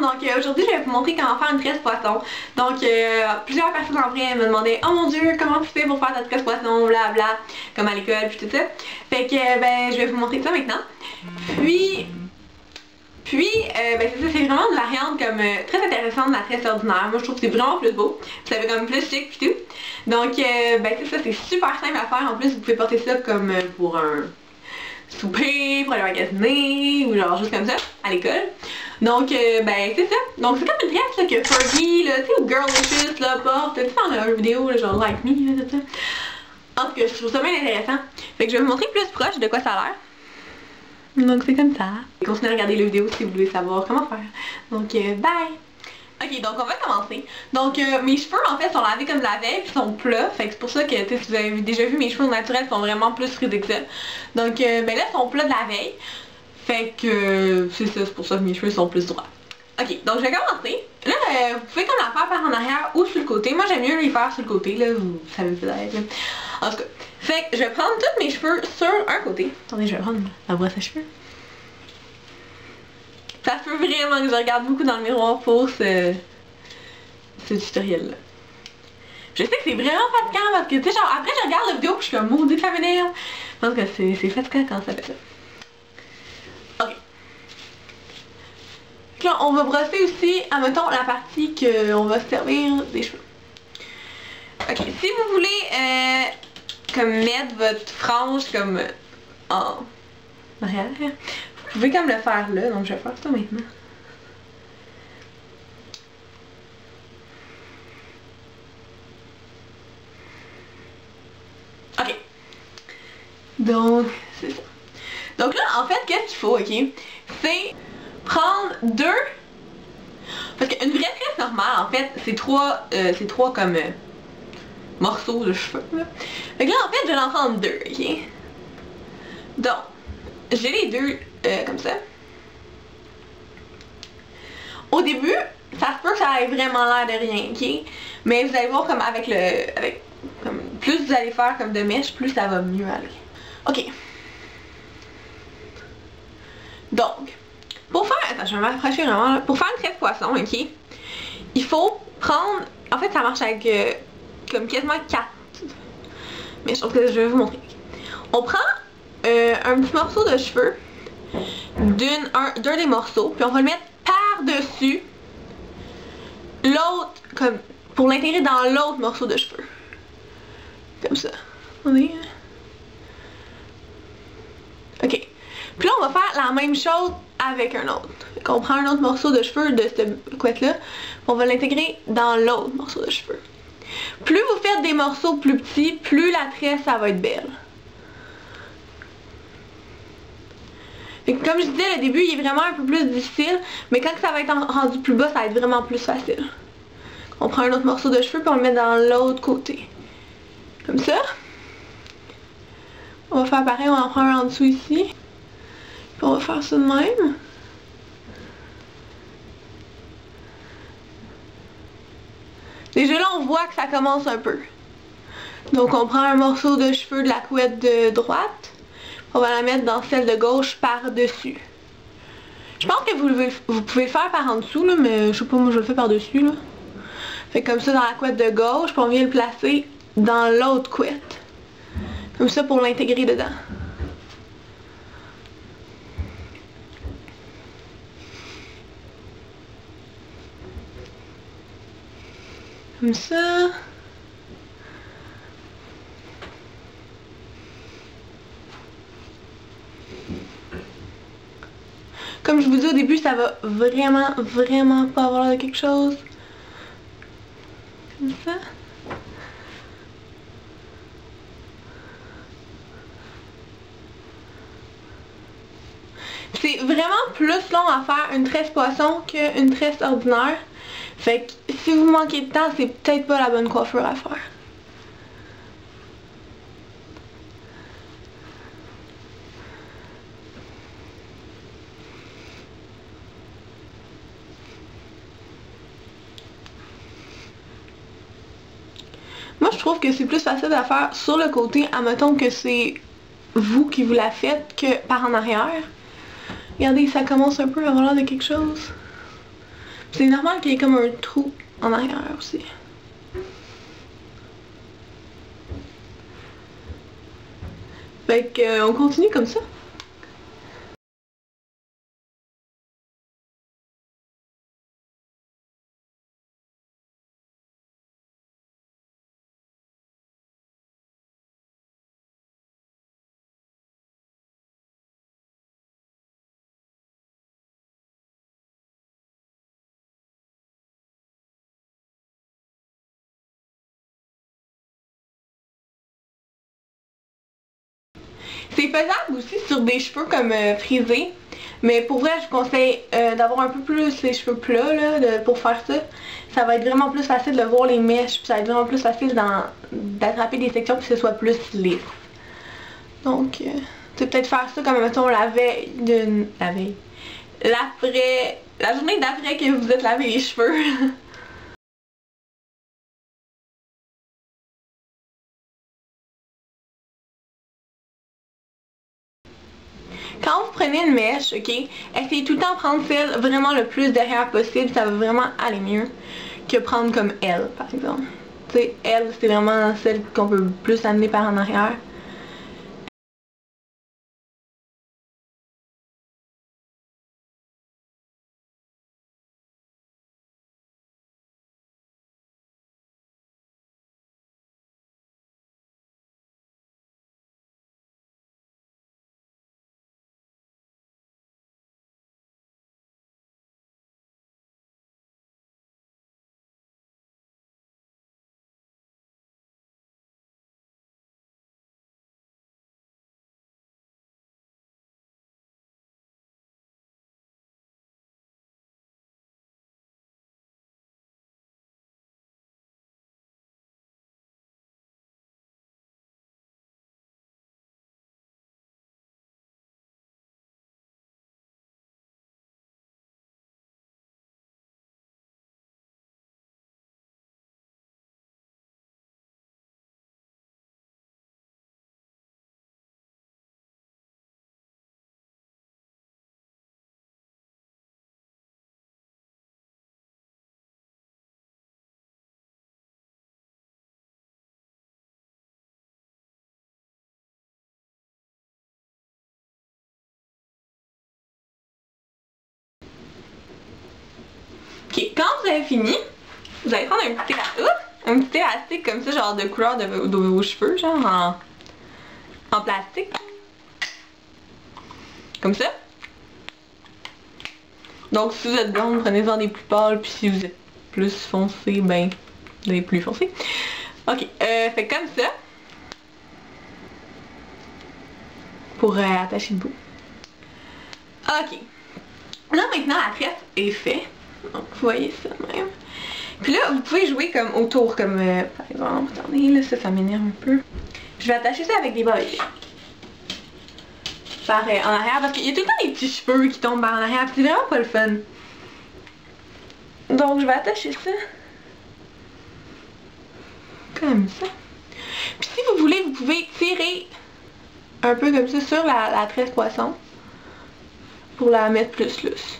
Donc aujourd'hui je vais vous montrer comment faire une tresse poisson. Donc plusieurs personnes en vrai me demandaient oh mon dieu comment tu fais pour faire ta tresse poisson, bla bla, comme à l'école puis tout ça. Fait que ben je vais vous montrer ça maintenant. Puis ben c'est ça, c'est vraiment une variante comme très intéressante de la tresse ordinaire. Moi je trouve que c'est vraiment plus beau. Ça fait comme plus chic pis tout. Donc ben c'est ça, c'est super simple à faire. En plus vous pouvez porter ça comme pour un souper, pour aller magasiner ou genre juste comme ça à l'école. Donc ben c'est ça. Donc c'est comme une tresse là, que Fergie là, tu sais, ou Girlicious là porte. Tu sais dans leur vidéo là, genre Like Me là, tout ça. En tout cas je trouve ça bien intéressant. Fait que je vais vous montrer plus proche de quoi ça a l'air. Donc c'est comme ça. Continuez à regarder la vidéo si vous voulez savoir comment faire. Donc bye! Ok, donc on va commencer. Donc mes cheveux en fait sont lavés comme de la veille puis sont plats. Fait que c'est pour ça que si vous avez déjà vu mes cheveux naturels sont vraiment plus frisés que ça. Donc ben là ils sont plats de la veille. Fait que c'est ça, c'est pour ça que mes cheveux sont plus droits. Ok, donc je vais commencer. Là vous pouvez comme la faire par en arrière ou sur le côté. Moi j'aime mieux les faire sur le côté là, vous savez peut-être là. En tout cas. Fait que je vais prendre tous mes cheveux sur un côté. Attendez, je vais prendre la brosse à cheveux. Ça se peut vraiment que je regarde beaucoup dans le miroir pour ce tutoriel là. Je sais que c'est vraiment fatigant parce que tu sais genre après je regarde la vidéo et je suis comme maudit ça m'énerve. Je pense que c'est fatigant quand ça fait ça. Ok. Donc là on va brosser aussi, admettons, la partie qu'on va se servir des cheveux. Ok, si vous voulez comme mettre votre frange comme en arrière, vous pouvez comme le faire là, donc je vais faire ça maintenant. Ok. Donc, c'est ça. Donc là, en fait, qu'est-ce qu'il faut, ok? C'est prendre deux... Parce qu'une vraie tresse normale, en fait, c'est trois comme morceaux de cheveux. Là. Fait que là, en fait, je vais en prendre deux, ok? Donc, j'ai les deux comme ça. Au début, ça se peut que ça ait vraiment l'air de rien, ok? Mais vous allez voir comme comme plus vous allez faire comme de mèche, plus ça va mieux aller. Ok. Donc, pour faire... Attends, je vais m'approcher vraiment là. Pour faire une tresse poisson, ok? Il faut prendre... En fait, ça marche avec comme quasiment 4. Mais je trouve que je vais vous montrer. On prend un petit morceau de cheveux d'un des morceaux, puis on va le mettre par-dessus l'autre, comme pour l'intégrer dans l'autre morceau de cheveux. Comme ça. Oui. Ok. Puis là, on va faire la même chose avec un autre. Donc, on prend un autre morceau de cheveux de cette couette-là, on va l'intégrer dans l'autre morceau de cheveux. Plus vous faites des morceaux plus petits, plus la tresse, ça va être belle. Et comme je disais, le début, il est vraiment un peu plus difficile, mais quand ça va être rendu plus bas, ça va être vraiment plus facile. On prend un autre morceau de cheveux, puis on le met dans l'autre côté. Comme ça. On va faire pareil, on en prend un en dessous ici. Puis on va faire ça de même. Déjà là, on voit que ça commence un peu. Donc on prend un morceau de cheveux de la couette de droite. On va la mettre dans celle de gauche par-dessus. Je pense que vous pouvez le faire par en dessous, là, mais je sais pas, moi je le fais par-dessus. Là. Fait comme ça dans la couette de gauche, puis on vient le placer dans l'autre couette. Comme ça pour l'intégrer dedans. Comme ça. Comme je vous dis au début, ça va vraiment pas avoir l'air de quelque chose. Comme ça. C'est vraiment plus long à faire une tresse poisson qu'une tresse ordinaire. Fait que si vous manquez de temps, c'est peut-être pas la bonne coiffure à faire. Moi, je trouve que c'est plus facile à faire sur le côté, admettons que c'est vous qui vous la faites, que par en arrière. Regardez, ça commence un peu à avoir l'air de quelque chose. C'est normal qu'il y ait comme un trou en arrière aussi. Fait que on continue comme ça. C'est faisable aussi sur des cheveux comme frisés. Mais pour vrai, je vous conseille d'avoir un peu plus les cheveux plats là, pour faire ça. Ça va être vraiment plus facile de voir les mèches, puis ça va être vraiment plus facile d'attraper des sections puis que ce soit plus lisse. Donc, tu peux peut-être faire ça comme mettons la veille d'une... La veille. L'après... La journée d'après que vous êtes lavé les cheveux. Quand vous prenez une mèche, ok, essayez tout le temps de prendre celle vraiment le plus derrière possible, ça va vraiment aller mieux que prendre comme elle, par exemple. Tu sais, elle, c'est vraiment celle qu'on peut plus amener par en arrière. Ok, quand vous avez fini, vous allez prendre un petit élastique comme ça, genre de couleur de vos cheveux, genre en plastique. Comme ça. Donc si vous êtes blonde, prenez-en des plus pâles, puis si vous êtes plus foncé, ben, des plus foncés. Ok, fait comme ça. Pour attacher le bout. Ok. Là maintenant la tresse est faite. Donc vous voyez ça même. Puis là vous pouvez jouer comme autour, comme par exemple, attendez là, ça m'énerve un peu. Je vais attacher ça avec des bobettes. Par en arrière, parce qu'il y a tout le temps des petits cheveux qui tombent par en arrière, c'est vraiment pas le fun. Donc je vais attacher ça. Comme ça. Puis si vous voulez, vous pouvez tirer un peu comme ça sur la tresse poisson. Pour la mettre plus lousse.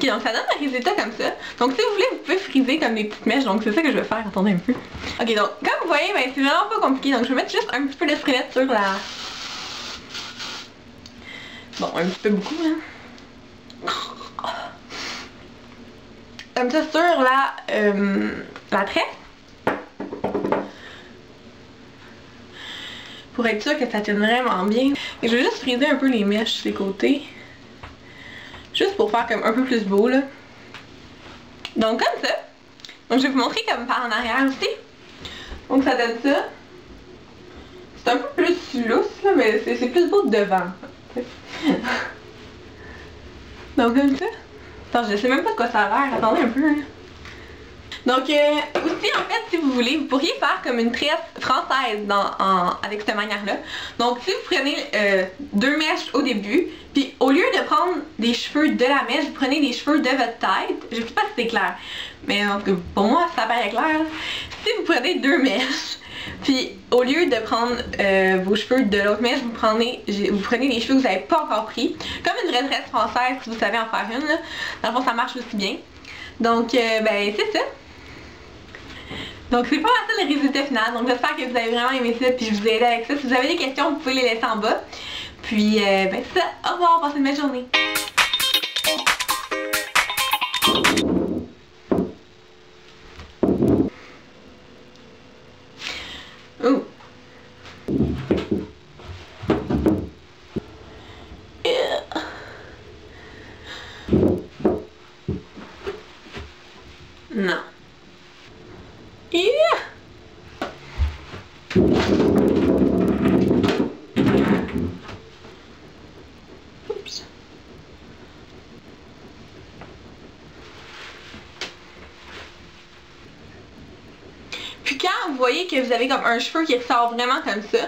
Ok, donc ça donne un résultat comme ça. Donc si vous voulez, vous pouvez friser comme des petites mèches. Donc c'est ça que je vais faire. Attendez un peu. Ok, donc comme vous voyez, ben, c'est vraiment pas compliqué. Donc je vais mettre juste un petit peu de sprinette sur la... Bon, un petit peu beaucoup, hein. Comme ça sur la tresse. Pour être sûr que ça tienne vraiment bien. Et je vais juste friser un peu les mèches sur les côtés. Juste pour faire comme un peu plus beau là. Donc comme ça. Donc je vais vous montrer comme par en arrière aussi. Donc ça donne ça. C'est un peu plus lousse là, mais c'est plus beau de devant. Donc comme ça. Attends, je sais même pas de quoi ça a l'air. Attendez un peu. Hein. Donc aussi en fait si vous voulez, vous pourriez faire comme une tresse française avec cette manière-là. Donc si vous prenez deux mèches au début, puis au lieu de prendre des cheveux de la mèche, vous prenez des cheveux de votre tête. Je sais pas si c'est clair, mais pour moi ça paraît clair. Si vous prenez deux mèches, puis au lieu de prendre vos cheveux de l'autre mèche, vous prenez les cheveux que vous n'avez pas encore pris. Comme une vraie tresse française si vous savez en faire une. Là. Dans le fond ça marche aussi bien. Donc, ben, c'est ça. Donc, c'est pas mal ça le résultat final. Donc, j'espère que vous avez vraiment aimé ça, puis je vous ai aidé avec ça. Si vous avez des questions, vous pouvez les laisser en bas. Puis, ben, c'est ça. Au revoir, passez une belle journée. Ouh. Non. Oups. Puis quand vous voyez que vous avez comme un cheveu qui ressort vraiment comme ça,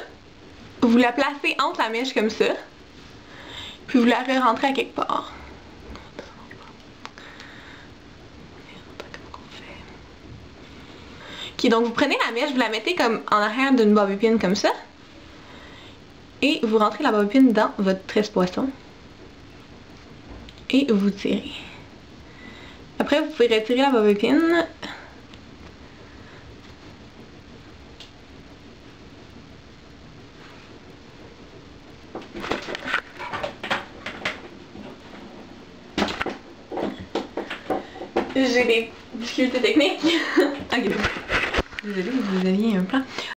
vous la placez entre la mèche comme ça, puis vous la rentrez à quelque part. Ok, donc vous prenez la mèche, vous la mettez comme en arrière d'une bobby pin comme ça, et vous rentrez la bobby pin dans votre tresse-poisson, et vous tirez. Après, vous pouvez retirer la bobby pin. J'ai des difficultés techniques. Ok. Désolée, vous aviez un plan.